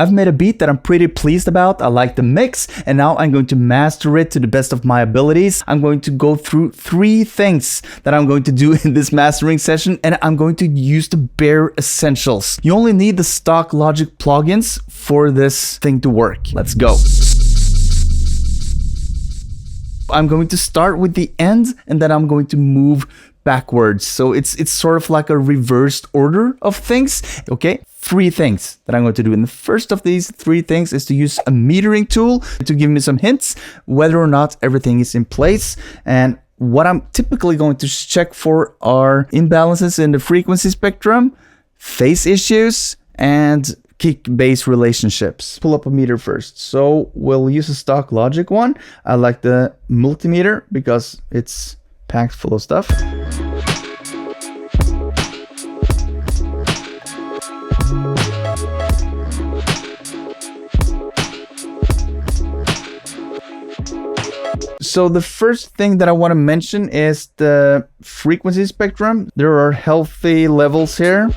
I've made a beat that I'm pretty pleased about. I like the mix, and now I'm going to master it to the best of my abilities. I'm going to go through 3 things that I'm going to do in this mastering session, and I'm going to use the bare essentials. You only need the stock Logic plugins for this thing to work. Let's go. I'm going to start with the end, and then I'm going to move backwards. So it's sort of like a reversed order of things. Okay, 3 things that I'm going to do. And the first of these 3 things is to use a metering tool to give me some hints whether or not everything is in place. And what I'm typically going to check for are imbalances in the frequency spectrum, phase issues, and kick-bass relationships. Pull up a meter first. So we'll use a stock Logic one. I like the multimeter because it's packed full of stuff. So the first thing that I want to mention is the frequency spectrum. There are healthy levels here.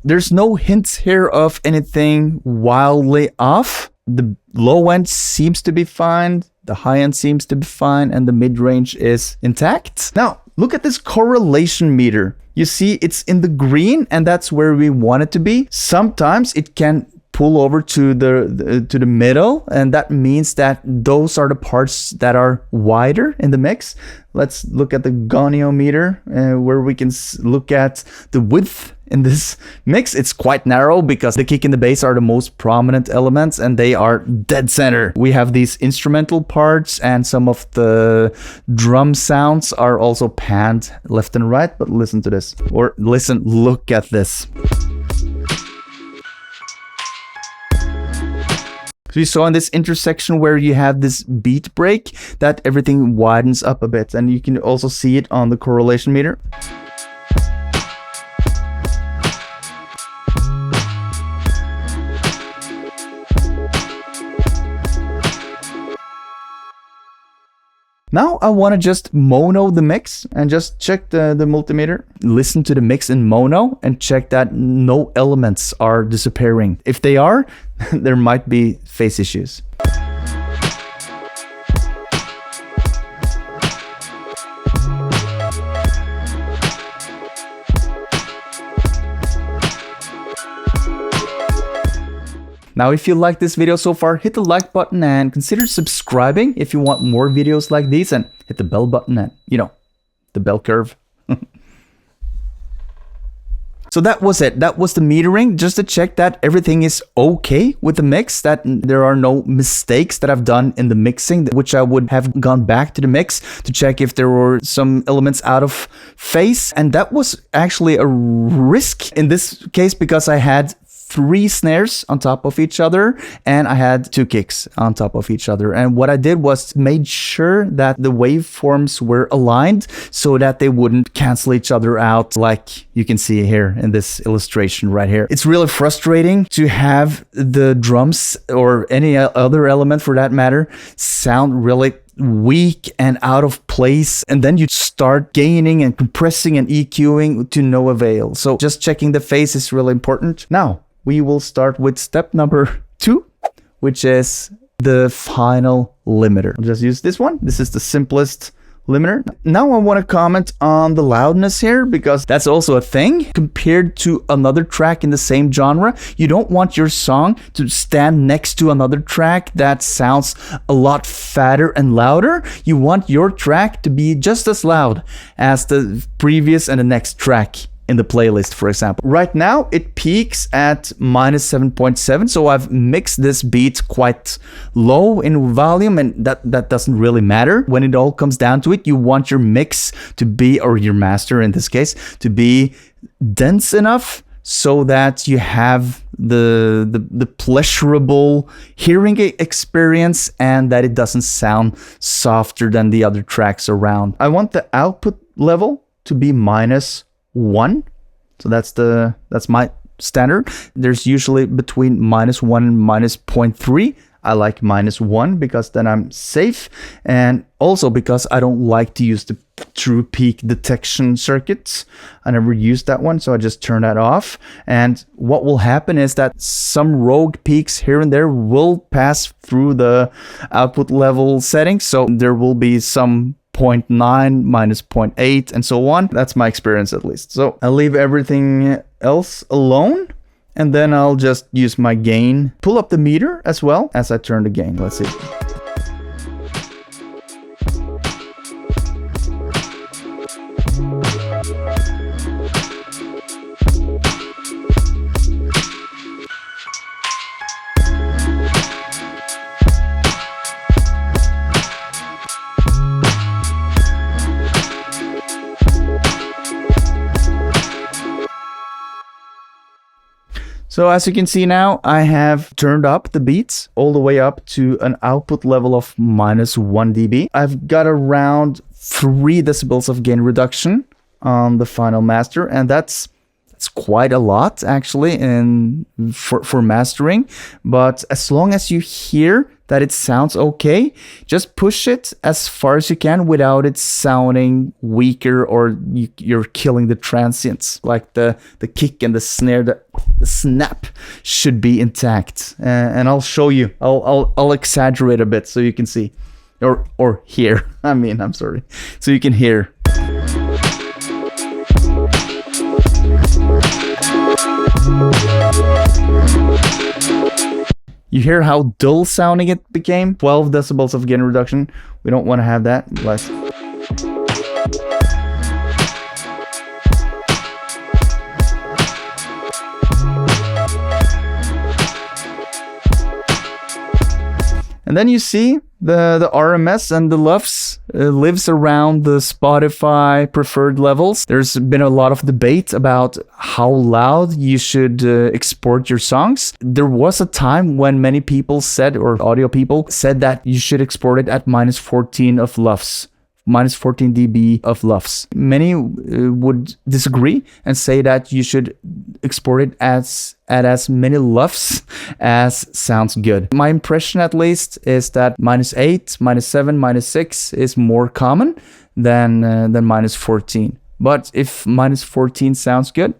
There's no hints here of anything wildly off. The low end seems to be fine, the high end seems to be fine, and the mid-range is intact. Now, look at this correlation meter. You see it's in the green, and that's where we want it to be. Sometimes it can pull over to the middle, and that means that those are the parts that are wider in the mix. Let's look at the goniometer, where we can look at the width in this mix. It's quite narrow because the kick and the bass are the most prominent elements, and they are dead center. We have these instrumental parts, and some of the drum sounds are also panned left and right. But listen to this, or look at this. So you saw in this intersection where you have this beat break that everything widens up a bit, and you can also see it on the correlation meter. Now I want to just mono the mix and just check the multimeter. Listen to the mix in mono and check that no elements are disappearing. If they are, there might be phase issues. Now, if you like this video so far, hit the like button and consider subscribing if you want more videos like these, and hit the bell button and, you know, the bell curve. So that was it. That was the metering, just to check that everything is okay with the mix, that there are no mistakes that I've done in the mixing, which I would have gone back to the mix to check if there were some elements out of phase. And that was actually a risk in this case because I had 3 snares on top of each other, and I had 2 kicks on top of each other. And what I did was made sure that the waveforms were aligned so that they wouldn't cancel each other out, like you can see here in this illustration right here. It's really frustrating to have the drums, or any other element for that matter, sound really weak and out of place, and then you start gaining and compressing and EQing to no avail. So just checking the phase is really important. Now we will start with step number 2, which is the final limiter. I'll just use this one. This is the simplest limiter. Now I want to comment on the loudness here, because that's also a thing. Compared to another track in the same genre, you don't want your song to stand next to another track that sounds a lot fatter and louder. You want your track to be just as loud as the previous and the next track in the playlist, for example. Right now it peaks at -7.7, so I've mixed this beat quite low in volume, and that doesn't really matter. When it all comes down to it, you want your mix to be, or your master in this case, to be dense enough so that you have the pleasurable hearing experience, and that it doesn't sound softer than the other tracks around. I want the output level to be -1, so that's my standard. There's usually between -1 and -0.3. I like -1 because then I'm safe, and also because I don't like to use the true peak detection circuit. I never used that one, so I just turn that off. And what will happen is that some rogue peaks here and there will pass through the output level settings. So there will be some 0.9 minus 0.8 and so on. That's my experience at least. So I'll leave everything else alone. And then I'll just use my gain, pull up the meter as well as I turn the gain. Let's see. So as you can see now, I have turned up the beats all the way up to an output level of minus 1 dB. I've got around 3 decibels of gain reduction on the final master, and that's quite a lot actually for mastering. But as long as you hear that it sounds okay, just push it as far as you can without it sounding weaker or you're killing the transients. Like the kick and the snare, the snap should be intact. And I'll show you. I'll exaggerate a bit so you can see or hear. I'm sorry, so you can hear. You hear how dull sounding it became? 12 decibels of gain reduction. We don't want to have that. Less. And then you see the RMS and the LUFS lives around the Spotify preferred levels. There's been a lot of debate about how loud you should export your songs. There was a time when many people said, or audio people said, that you should export it at minus 14 of LUFS. Minus 14 dB of LUFS. Many would disagree and say that you should export it at as many LUFS as sounds good. My impression at least is that minus 8, minus 7, minus 6 is more common than minus 14. But if minus 14 sounds good,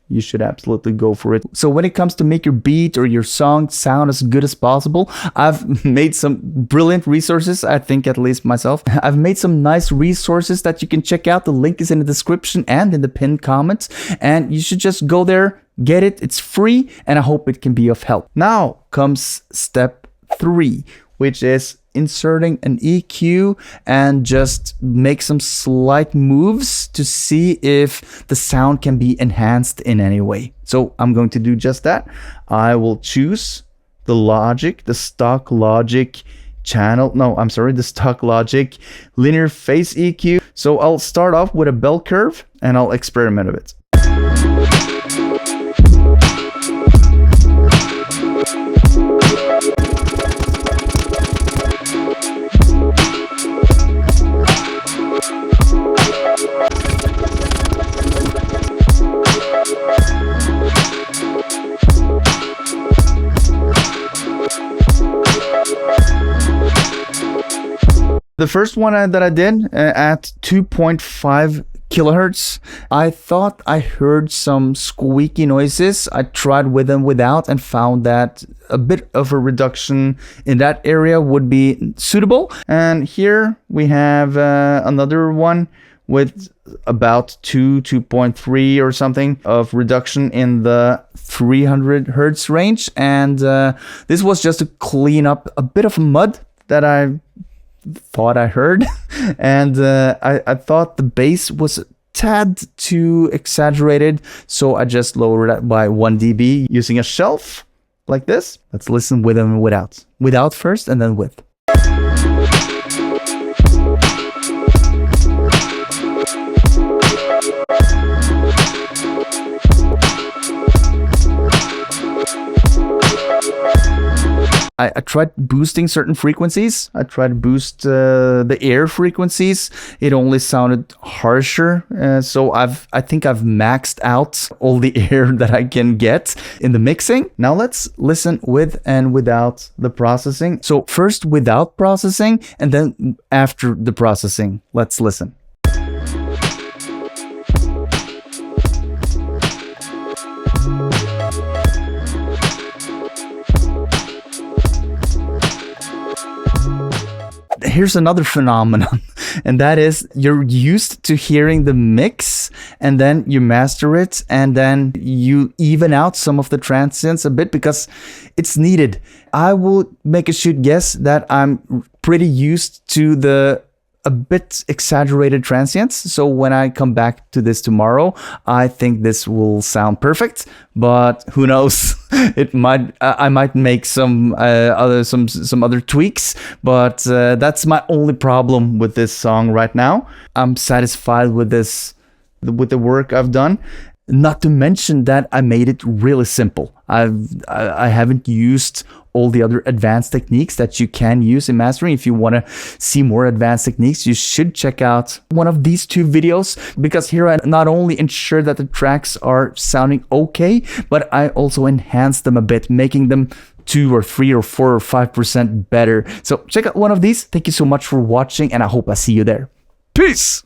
you should absolutely go for it. So when it comes to make your beat or your song sound as good as possible, I've made some brilliant resources, I think at least myself. I've made some nice resources that you can check out. The link is in the description and in the pinned comments. And you should just go there, get it. It's free, and I hope it can be of help. Now comes step 3, which is inserting an EQ and just make some slight moves to see if the sound can be enhanced in any way. So I'm going to do just that. I will choose the stock Logic the stock Logic linear phase EQ. So I'll start off with a bell curve and I'll experiment a bit. The first one that I did at 2.5 kilohertz, I thought I heard some squeaky noises. I tried with and without and found that a bit of a reduction in that area would be suitable. And here we have another one with about 2.3 or something of reduction in the 300 hertz range. And this was just to clean up a bit of mud that I thought I heard. And I thought the bass was a tad too exaggerated, so I just lowered it by 1 dB using a shelf like this. Let's listen with and without. Without first and then with. I tried boosting certain frequencies. I tried to boost the air frequencies. It only sounded harsher. So I think I've maxed out all the air that I can get in the mixing. Now let's listen with and without the processing. So first without processing and then after the processing. Let's listen. here's another phenomenon, and that is you're used to hearing the mix, and then you master it, and then you even out some of the transients a bit because it's needed. I will make a shoot guess that I'm pretty used to a bit exaggerated transients. So when I come back to this tomorrow, I think this will sound perfect, but who knows? I might make some other tweaks, but that's my only problem with this song right now. I'm satisfied with the work I've done. Not to mention that I made it really simple. I haven't used all the other advanced techniques that you can use in mastering. If you want to see more advanced techniques, you should check out one of these 2 videos, because here I not only ensure that the tracks are sounding okay, but I also enhance them a bit, making them 2 or 3 or 4 or 5% better. So check out one of these. Thank you so much for watching, and I hope I see you there. Peace!